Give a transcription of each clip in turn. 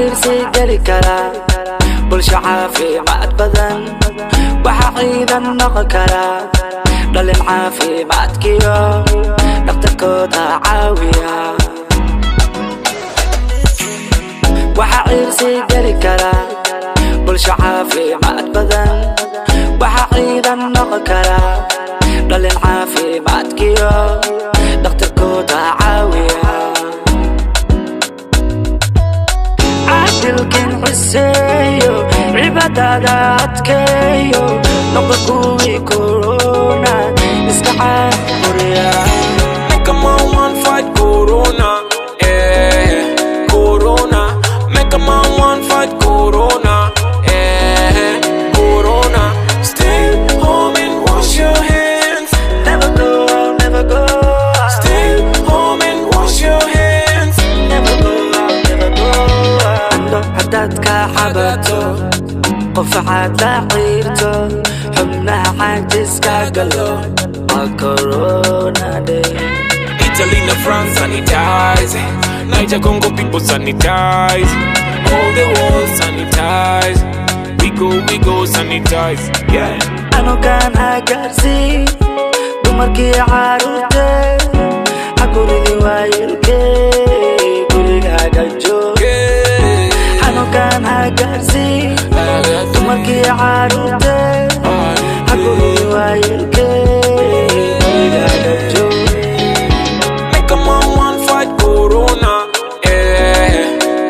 عيرسي قلي كلا بالشعافي ما أتبذن وحقيدا نغكلا للعافي ما أتكيو نبتكوتا عاوية وحعيرسي قلي كلا بالشعافي ما أتبذن وحقيدا نغكلا للعافي ما أتكيو نبتكوتا عاوية عادلكن حسيو عباداتكيو نبقوي كورونا استعان كوريا Make a man want fight corona, corona. Make a man want fight corona, corona. Stay home and wash your hands. Never go out, never go out. Stay home and wash your hands. Never go out, never go out. عنده حدادك حبته قفعات لعيرته حمنا عاجز كاقلو الكورونا دي Italy and France sanitize, Niger Congo people sanitize, all the world sanitize. We go sanitize, yeah. أنا كان هكارسي دمركي عاروتي أقولي دوايلكي قولي هكاجو أنا كان هكارسي دمركي عاروتي أقولي دوايلكي قولي هكاجو Make a man want fight corona,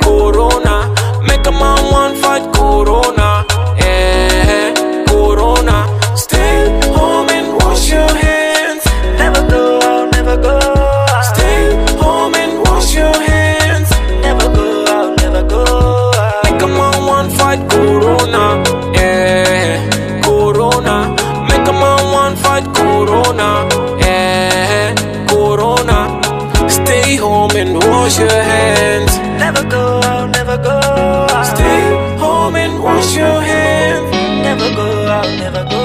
corona. Make a man want fight corona, corona. Stay home and wash your hands. Never go out, never go out. Stay home and wash your hands. Never go out, never go out. Make a man want fight corona, corona. Make a man want fight corona, corona. Stay home and wash your hands. Never go out, never go out. Stay home and wash your hands. Never go out, never go